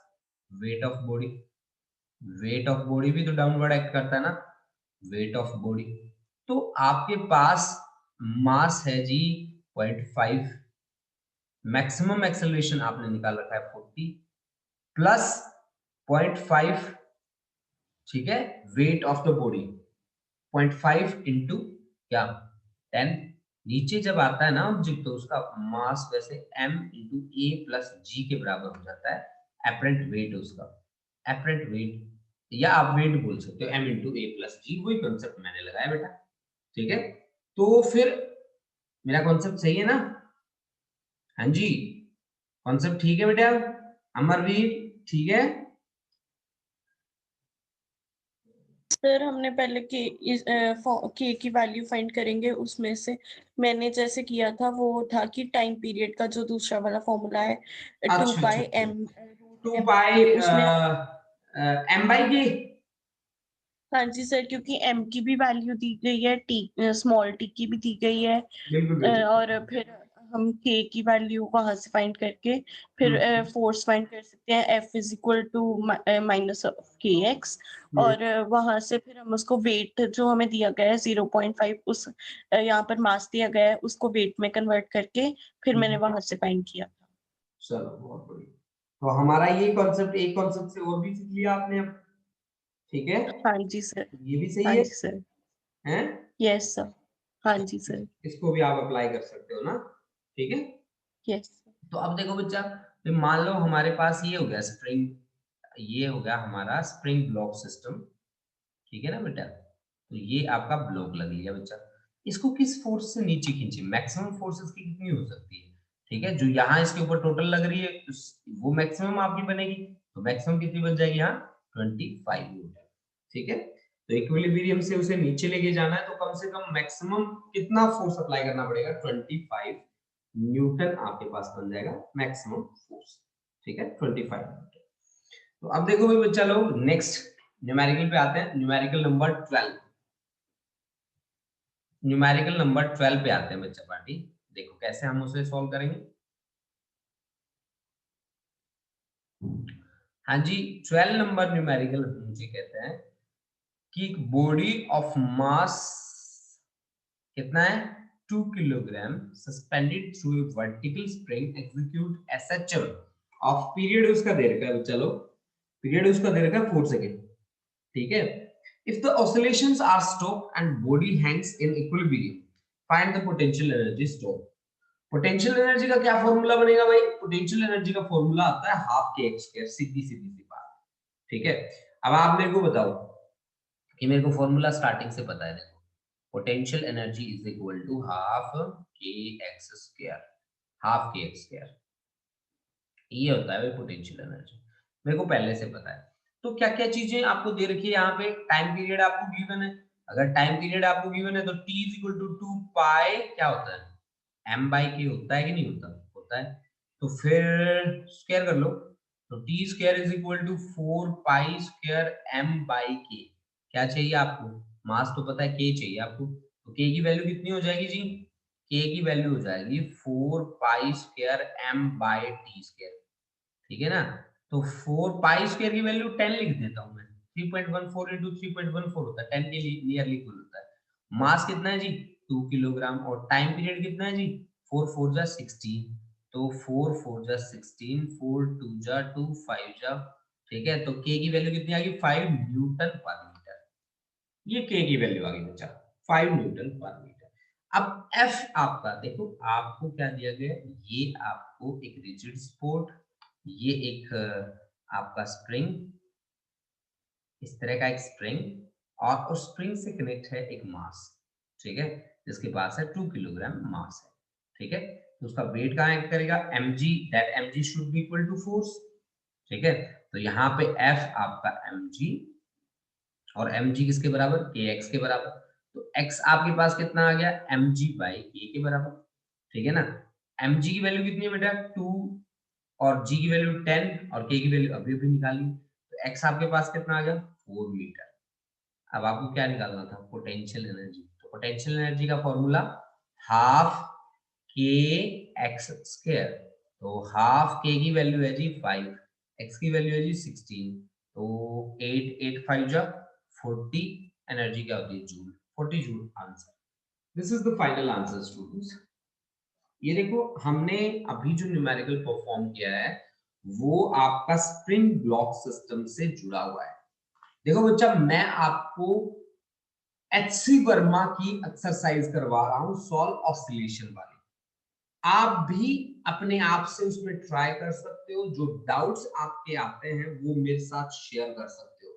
weight of body. Weight of body भी तो डाउनवर्ड एक्ट करता है ना, वेट ऑफ बॉडी। तो आपके पास मास है जी 0.5, मैक्सिमम एक्सेलरेशन आपने निकाल रखा है 40 प्लस 0.5, ठीक है, weight of the body 0.5 into क्या? 10। नीचे जब आता है ना ऑब्जेक्ट, तो उसका मास वैसे m इंटू ए प्लस जी के बराबर हो जाता है। एपरेंट वेट उसका, एपरेंट वेट, या आप वेट बोल सकते हो, m इंटू ए प्लस जी, वही कॉन्सेप्ट मैंने लगाया बेटा। ठीक है, तो फिर मेरा कॉन्सेप्ट सही है ना? हाँ जी, कॉन्सेप्ट ठीक है बेटा, अमरवीर ठीक है। सर हमने पहले के की वैल्यू फाइंड करेंगे, उसमें से मैंने जैसे किया था वो था कि टाइम पीरियड का जो दूसरा वाला फॉर्मूला है 2 अच्छा अच्छा पाई अच्छा, एम 2 एम पाई उसमें। m बाई के। हाँ जी सर, क्योंकि एम की भी वैल्यू दी गई है, टी स्मॉल टी की भी दी गई है, बिल्कुल बिल्कुल। और फिर हम के की वैल्यू वहां से फाइंड करके फिर फोर्स फाइंड कर सकते हैं, f is equal to minus of k x. और वहां से फिर हम उसको वेट जो हमें दिया गया है 0.5, उस यहाँ पर मास दिया गया है, उसको वेट में कन्वर्ट करके फिर मैंने वहां से फाइंड किया था। चलो बहुत बढ़िया, तो हमारा ये कॉन्सेप्ट, एक कॉन्सेप्ट से और भी सीख लिया आपने अब। ठीक है, हाँ जी सर। ये भी सही हाँ है, जी सर। हैं? Yes sir. हाँ जी सर। इसको भी आप अप्लाई कर सकते हो ना। ठीक है, यस। तो अब देखो बच्चा, तो मान लो हमारे पास ये हो गया स्प्रिंग, ये हो गया हमारा स्प्रिंग ब्लॉक सिस्टम। ठीक है ना बेटा, तो ये आपका ब्लॉक लग लिया बच्चा। इसको किस फोर्स से नीचे खींचे? मैक्सिमम फोर्स इसकी कितनी हो सकती है? ठीक है, जो यहाँ इसके ऊपर टोटल लग रही है वो मैक्सिमम आपकी बनेगी, तो मैक्सिमम कितनी बन जाएगी? यहाँ 25 न्यूटन। ठीक है, तो इक्विलिब्रियम से उसे नीचे लेके जाना है, तो कम से कम मैक्सिमम कितना फोर्स अप्लाई करना पड़ेगा? 25 न्यूटन आपके पास बन जाएगा मैक्सिमम फोर्स। ठीक है, 25 न्यूटन। तो अब देखो भाई बच्चा लोग, नेक्स्ट न्यूमेरिकल पे आते हैं, न्यूमेरिकल नंबर 12। न्यूमेरिकल नंबर 12 पे आते हैं बच्चा पार्टी। देखो कैसे हम उसे सॉल्व करेंगे। हाँ जी, 12 नंबर न्यूमेरिकल मुझे कहते हैं कि बॉडी ऑफ मास कितना है? 2 kilogram suspended through a vertical spring execute SHM of period उसका दे रखा है, चलो पीरियड उसका दे रखा है 4 सेकंड, ठीक है। If the oscillations are stop and body hangs in equilibrium find the potential energy stop. Potential energy का क्या फॉर्मूला बनेगा भाई? पोटेंशियल एनर्जी का फॉर्मूला आता है हाफ के एक्स स्क्वायर, सीधी सीधी सी बात, ठीक है। अब आप मेरे को बताओ कि मेरे को फॉर्मूला स्टार्टिंग से पता है, देखो potential energy is equal to half k x square, half k x square, ये होता है भाई पोटेंशियल एनर्जी, मेरे को पहले से पता है। तो क्या क्या चीजें आपको दे रखी है यहाँ पे? टाइम पीरियड आपको गिवन है, अगर टाइम पीरियड आपको गिवन है तो t इज इक्वल टू 2 पाई क्या होता है, m बाई के होता है कि नहीं होता? होता है। तो फिर स्क्वायर कर लो, तो t square is equal to 4 pi square m by k. क्या चाहिए आपको? मास तो पता है, k चाहिए आपको, तो k की वैल्यू कितनी हो जाएगी जी? k की वैल्यू हो जाएगी 4 pi square m by t square, ठीक है ना। तो 4 पाई स्क्वायर की वैल्यू 10 लिख देता हूं मैं, 3.14 into 3.14 होता है, 10 के नियरली इक्वल होता है। मास कितना है जी? 2 किलोग्राम। और टाइम पीरियड कितना है जी? 4 4 जा 16, तो 4 4 जा 16, 4 2 जा 2, 5 जा, ठीक है। तो k की वैल्यू कितनी आ गई? 5 न्यूटन पर मीटर, ये k की वैल्यू आ गई बच्चा, 5 न्यूटन पर मीटर। अब f आपका देखो, आपको क्या दिया गया, ये आपको एक रिजिड सपोर्ट, ये एक आपका स्प्रिंग, इस तरह का एक स्प्रिंग, और उस स्प्रिंग से कनेक्ट है एक मास, ठीक है, जिसके पास है 2 किलोग्राम मास है, ठीक है। तो उसका वेट कहाँ एक्ट करेगा? mg, that mg should be equal to force, ठीक है। तो यहाँ पे f आपका mg, और mg किसके बराबर? kx के बराबर। तो x आपके पास कितना आ गया? mg बाई k के बराबर, ठीक है ना। mg की वैल्यू कितनी है बेटा? 2, और g की वैल्यू 10, और k की वैल्यू अभी अभी निकाली, तो x आपके पास कितना आ गया? 4 मीटर। अब आपको क्या निकालना था? Potential energy. तो पोटेंशियल एनर्जी का formula half k x square, तो हाफ के की वैल्यू है जी 5, x की वैल्यू है जी 16, तो 8 8 5 जा 40, एनर्जी क्या होती है? Joule, 40 joule answer. This is the final answer students. ये देखो हमने अभी जो न्यूमेरिकल परफॉर्म किया है वो आपका स्प्रिंग ब्लॉक सिस्टम से जुड़ा हुआ है। देखो बच्चा, मैं आपको एचसी वर्मा की एक्सरसाइज करवा रहा हूं, सॉल्व ऑसिलेशन वाली। आप भी अपने आप से उसमें ट्राई कर सकते हो, जो डाउट्स आपके आते हैं वो मेरे साथ शेयर कर सकते हो,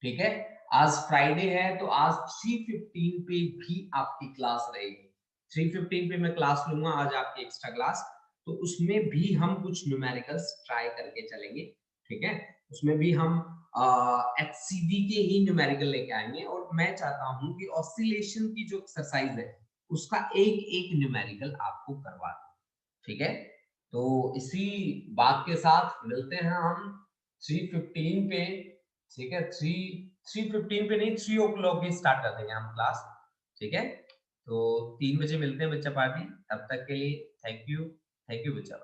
ठीक है। आज फ्राइडे है तो आज 3:15 पे भी आपकी क्लास रहेगी, 3:15 पे मैं क्लास लूंगा आज आपकी एक्स्ट्रा क्लास, तो उसमें भी हम कुछ न्यूमेरिकल्स ट्राई करके चलेंगे, ठीक है। उसमें भी हम एचसीडी के ही न्यूमेरिकल लेके आएंगे, और मैं चाहता हूं कि ऑसिलेशन की जो एक्सरसाइज है उसका एक एक न्यूमेरिकल आपको करवा दूं, ठीक है। तो इसी बात के साथ मिलते हैं हम 3:15 पे, ठीक है। 3:15 पे नहीं, 3 o'clock ही स्टार्ट कर देंगे हम क्लास, ठीक है। तो 3 बजे मिलते हैं बच्चा पार्टी, तब तक के लिए थैंक यू बच्चा।